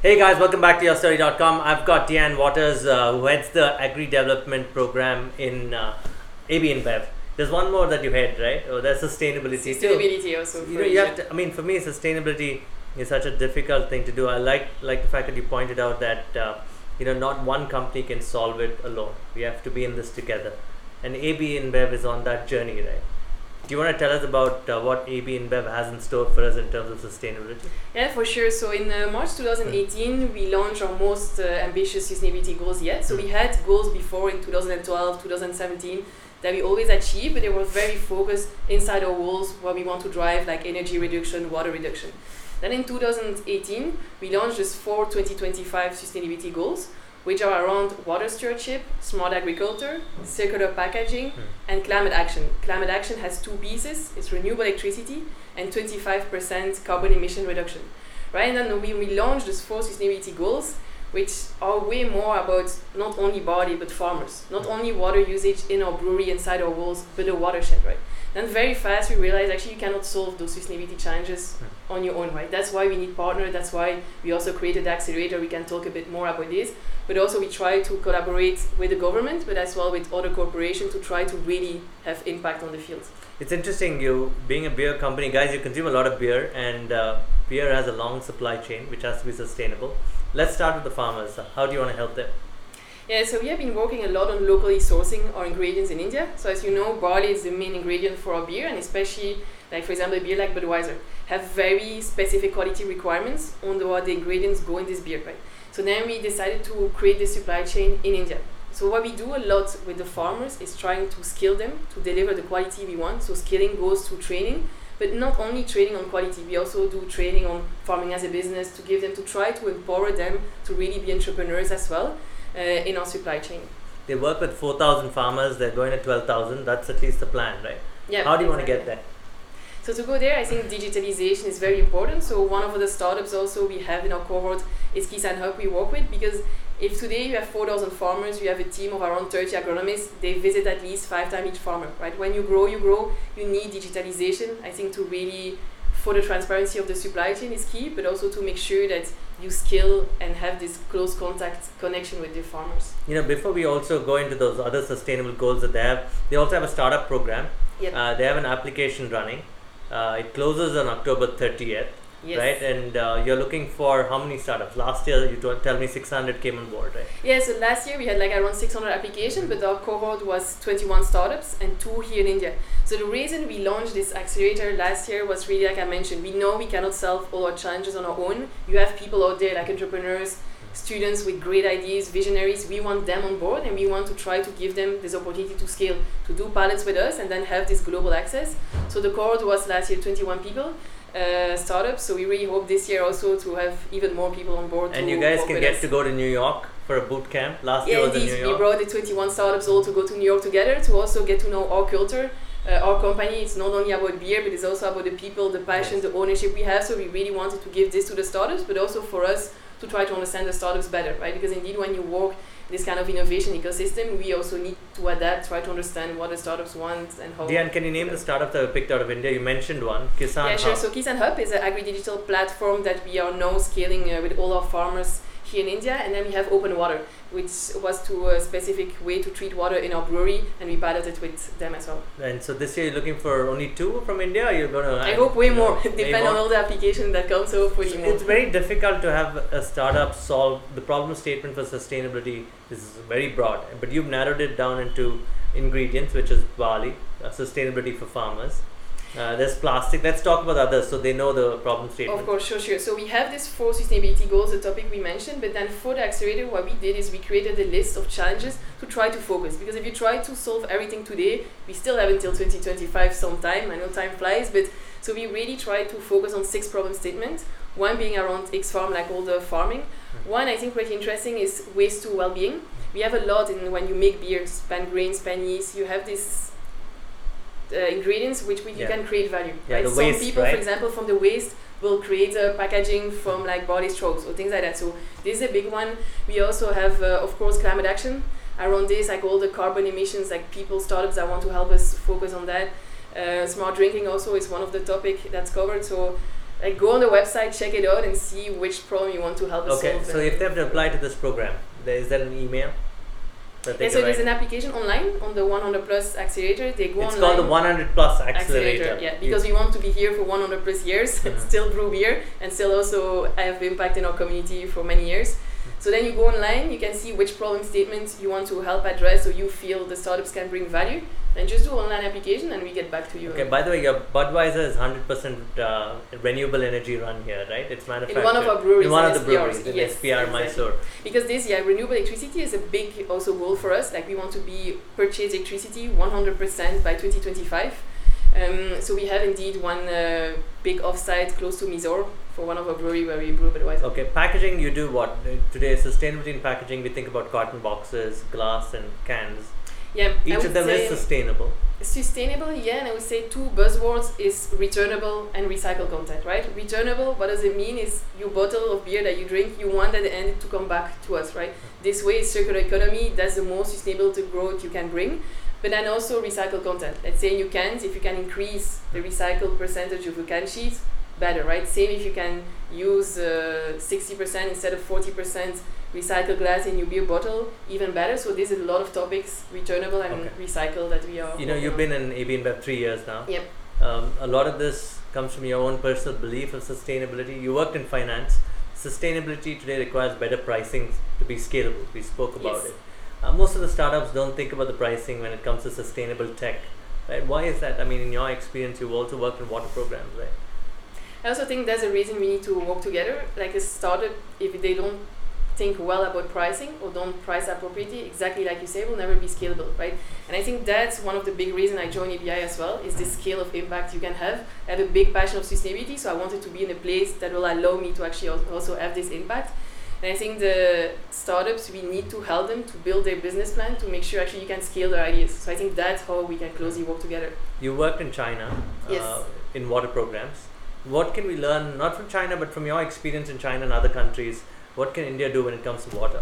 Hey guys, welcome back to YourStory.com. I've got Diane Wauters, who heads the Agri Development Program in AB InBev. There's one more that you head, right? Oh, there's sustainability. Sustainability also. You have to. I mean, for me, sustainability is such a difficult thing to do. I like the fact that you pointed out that not one company can solve it alone. We have to be in this together, and AB InBev is on that journey, right? Do you want to tell us about what AB InBev has in store for us in terms of sustainability? Yeah, for sure. So in March 2018, we launched our most ambitious sustainability goals yet. So we had goals before in 2012, 2017 that we always achieved, but they were very focused inside our walls where we want to drive like energy reduction, water reduction. Then in 2018, we launched these 4 2025 sustainability goals, which are around water stewardship, smart agriculture, circular packaging, and climate action. Climate action has 2 pieces. It's renewable electricity and 25% carbon emission reduction. Right, and then we launched these 4 sustainability goals, which are way more about not only body, but farmers. Not only water usage in our brewery, inside our walls, but a watershed, right? Then very fast we realized actually you cannot solve those sustainability challenges on your own, right? That's why we need partners. That's why we also created the accelerator. We can talk a bit more about this. But also we try to collaborate with the government, but as well with other corporations to try to really have impact on the field. It's interesting, you being a beer company, guys, you consume a lot of beer, and beer has a long supply chain which has to be sustainable. Let's start with the farmers. How do you want to help them? Yeah, so we have been working a lot on locally sourcing our ingredients in India. So as you know, barley is the main ingredient for our beer, and especially, like for example, a beer like Budweiser have very specific quality requirements on what the ingredients go in this beer, right? So then we decided to create this supply chain in India. So what we do a lot with the farmers is trying to skill them to deliver the quality we want. So skilling goes to training, but not only training on quality, we also do training on farming as a business to give them, to try to empower them to really be entrepreneurs as well. In our supply chain. They work with 4,000 farmers, they're going to 12,000, that's at least the plan, right? Yeah. How do you want to get there? So to go there, I think digitalization is very important. So one of the startups also we have in our cohort is Kisan Hub we work with, because if today you have 4,000 farmers, you have a team of around 30 agronomists, they visit at least 5 times each farmer, right? When you grow, you need digitalization, I think, to really, for the transparency of the supply chain is key, but also to make sure that you skill and have this close connection with the farmers. Before we also go into those other sustainable goals that they also have a startup program. Yep. They have an application running. It closes on October 30th. Yes. Right, and you're looking for how many startups? Last year you tell me 600 came on board, right? Yeah, so last year we had like around 600 applications, but our cohort was 21 startups and 2 here in India. So the reason we launched this accelerator last year was really, like I mentioned, we know we cannot solve all our challenges on our own. You have people out there like entrepreneurs, students with great ideas, visionaries. We want them on board, and we want to try to give them this opportunity to scale, to do pilots with us and then have this global access. So the cohort was last year 21 people. Startups, so we really hope this year also to have even more people on board. And you guys can get to go to New York for a boot camp. Last year was in New York. We brought the 21 startups all to go to New York together to also get to know our culture, our company. It's not only about beer, but it's also about the people, the passion, the ownership we have. So we really wanted to give this to the startups, but also for us to try to understand the startups better, right? Because indeed, when you work this kind of innovation ecosystem, we also need to adapt, try to understand what the startups want and how. Diane, can you name the startup that were picked out of India? You mentioned one, Kisan Hub. Yeah, sure. So Kisan Hub is an agri-digital platform that we are now scaling with all our farmers here in India. And then we have Open Water, which was to a specific way to treat water in our brewery, and we piloted with them as well. And so this year you're looking for only 2 from India, or you're going to... I hope way more. Depend on all the applications that come, so hopefully more. It's very difficult to have a startup solve the problem statement for sustainability. Is very broad, but you've narrowed it down into ingredients, which is barley, sustainability for farmers. There's plastic. Let's talk about others so they know the problem statement. Of course, sure. So we have these 4 sustainability goals, the topic we mentioned, but then for the accelerator, what we did is we created a list of challenges to try to focus. Because if you try to solve everything today, we still have until 2025 some time. I know time flies, but so we really try to focus on 6 problem statements. One being around X farm, like all the farming. One I think pretty interesting is waste to well-being. We have a lot in when you make beer, span grains, span yeast, you have these ingredients which you can create value. Yeah, right? the Some waste, people, right? for example, from the waste will create a packaging from like barley straws or things like that. So this is a big one. We also have, of course, climate action. Around this, like all the carbon emissions, like people, startups that want to help us focus on that. Smart drinking also is one of the topic that's covered. So Like go on the website, check it out, and see which problem you want to help us solve. Okay, so if they have to apply to this program, is there an email that they so there's an application online on the 100 Plus Accelerator. They go It's online. called the 100 Plus Accelerator. Yeah, because we want to be here for 100 plus years, and still brew beer, and still also have impact in our community for many years. So then you go online, you can see which problem statement you want to help address, or you feel the startups can bring value. Then just do online application, and we get back to you. Okay. By the way, your Budweiser is 100% renewable energy run here, right? It's manufactured in one of our breweries. In one of the breweries, in yes, SPR exactly. Mysore. Because this, renewable electricity is a big also goal for us. Like we want to be purchase electricity 100% by 2025. So we have indeed one big offsite close to Mysore for one of our brewery where we brew Budweiser. Okay, packaging, you do what? Today, sustainability in packaging, we think about carton boxes, glass and cans. Yeah, Each of them is sustainable. Sustainable, yeah, and I would say two buzzwords is returnable and recycled content, right? Returnable, what does it mean? Is your bottle of beer that you drink, you want at the end to come back to us, right? This way is circular economy, that's the most sustainable growth you can bring. But then also recycled content. Let's say in your cans, if you can increase the recycled percentage of your can sheet, better, right? Same if you can use 60% instead of 40% recycled glass in your beer bottle, even better. So there's a lot of topics, returnable and recycled, that we are. You've been in AB InBev 3 years now. Yep. A lot of this comes from your own personal belief of sustainability. You worked in finance. Sustainability today requires better pricing to be scalable. We spoke about it. Most of the startups don't think about the pricing when it comes to sustainable tech, right? Why is that? I mean, in your experience, you've also worked in water programs, right? I also think there's a reason we need to work together. Like a startup, if they don't think well about pricing or don't price appropriately, exactly like you say, will never be scalable, right? And I think that's one of the big reasons I joined ABI as well, is the scale of impact you can have. I have a big passion of sustainability, so I wanted to be in a place that will allow me to actually also have this impact. And I think the startups, we need to help them to build their business plan to make sure actually you can scale their ideas. So I think that's how we can closely work together. You worked in China, in water programs. What can we learn, not from China, but from your experience in China and other countries? What can India do when it comes to water?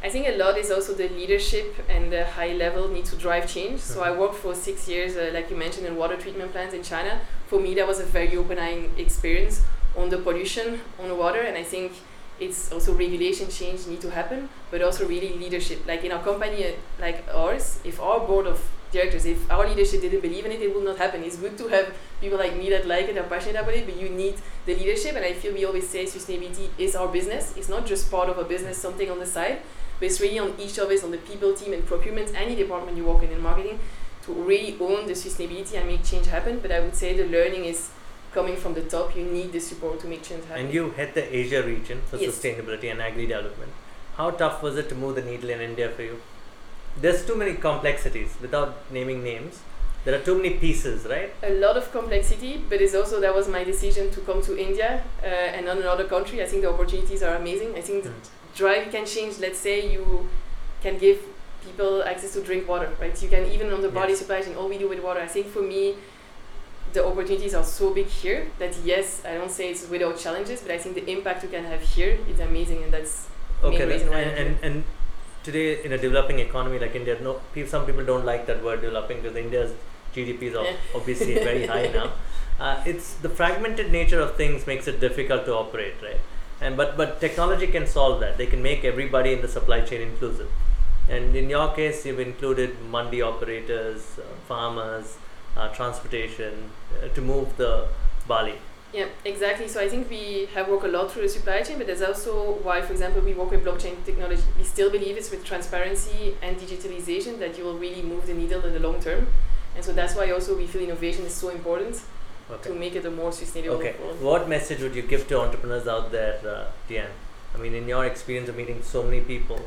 I think a lot is also the leadership and the high level need to drive change. So I worked for 6 years, like you mentioned, in water treatment plants in China. For me, that was a very open-eyeing experience on the pollution on the water, and I think it's also regulation change need to happen, but also really leadership. Like in a company like ours, if our board of directors, if our leadership didn't believe in it, it will not happen. It's good to have people like me that like it, are passionate about it, but you need the leadership. And I feel we always say sustainability is our business. It's not just part of a business, something on the side, but it's really on each of us, on the people team and procurement, any department you work in marketing, to really own the sustainability and make change happen. But I would say the learning is coming from the top. You need the support to make change happen. And you head the Asia region for sustainability and agri-development. How tough was it to move the needle in India for you? There's too many complexities, without naming names. There are too many pieces, right? A lot of complexity, but it's also, that was my decision to come to India and not another country. I think the opportunities are amazing. I think the drive can change. Let's say you can give people access to drink water, right? You can, even on the body supply chain, all we do with water. I think for me, the opportunities are so big here that yes, I don't say it's without challenges, but I think the impact you can have here is amazing, and that's the main reason why and today in a developing economy like India, some people don't like that word developing, because India's GDP is obviously very high now. It's the fragmented nature of things makes it difficult to operate, right? And but technology can solve that. They can make everybody in the supply chain inclusive. And in your case, you've included mandi operators, farmers, transportation to move the barley. Yeah, exactly. So I think we have worked a lot through the supply chain, but that's also why, for example, we work with blockchain technology. We still believe it's with transparency and digitalization that you will really move the needle in the long term. And so that's why also we feel innovation is so important to make it a more sustainable world. What message would you give to entrepreneurs out there, Diane? I mean, in your experience of meeting so many people,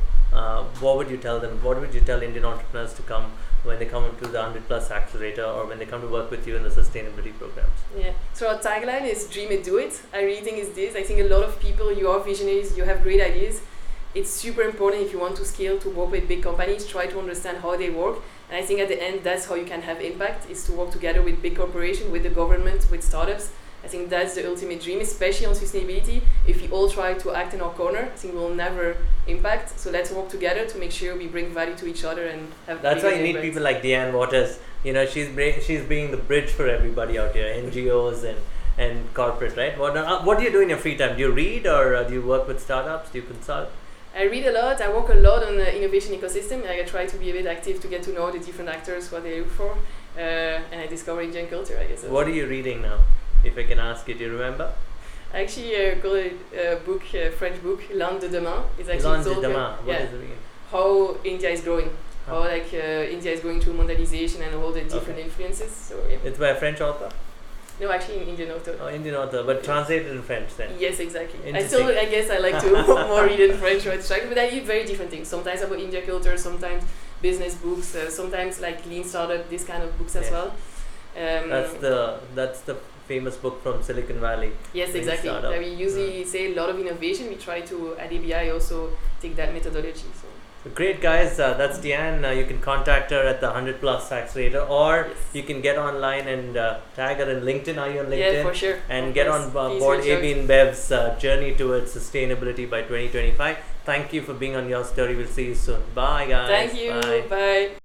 what would you tell them? What would you tell Indian entrepreneurs to come when they come to the 100 Plus Accelerator, or when they come to work with you in the sustainability programs? Yeah, so our tagline is dream it, do it. I really think it's this. I think a lot of people, you are visionaries, you have great ideas. It's super important if you want to scale to work with big companies, try to understand how they work. And I think at the end, that's how you can have impact, is to work together with big corporations, with the government, with startups. I think that's the ultimate dream, especially on sustainability. If we all try to act in our corner, I think we'll never impact. So let's work together to make sure we bring value to each other and have. That's why you need people like Diane Wauters. You know, she's being the bridge for everybody out here, NGOs and corporate, right? What do you do in your free time? Do you read, or do you work with startups? Do you consult? I read a lot. I work a lot on the innovation ecosystem. I try to be a bit active to get to know the different actors, what they look for, and I discover Indian culture, I guess. What are you reading now, if I can ask you? Do you remember? I actually got a book, a French book, L'Inde de Demain. It's actually L'Inde de Demain. What does it mean? How India is growing. How India is going through mondialization and all the different influences. So yeah. It's by a French author? No, actually an Indian author. Oh, Indian author, but translated in French then? Yes, exactly. I guess I like to more read in French or abstract, but I read very different things. Sometimes about India culture, sometimes business books, sometimes like lean startup, this kind of books as well. That's the famous book from Silicon Valley. Yes, exactly. That we usually say a lot of innovation. We try to at ABI also take that methodology. So great, guys. That's Diane. You can contact her at the 100 Plus Accelerator, or you can get online and tag her in LinkedIn. Are you on LinkedIn? Yeah, for sure. And get on board AB InBev's journey towards sustainability by 2025. Thank you for being on YourStory. We'll see you soon. Bye, guys. Thank you. Bye.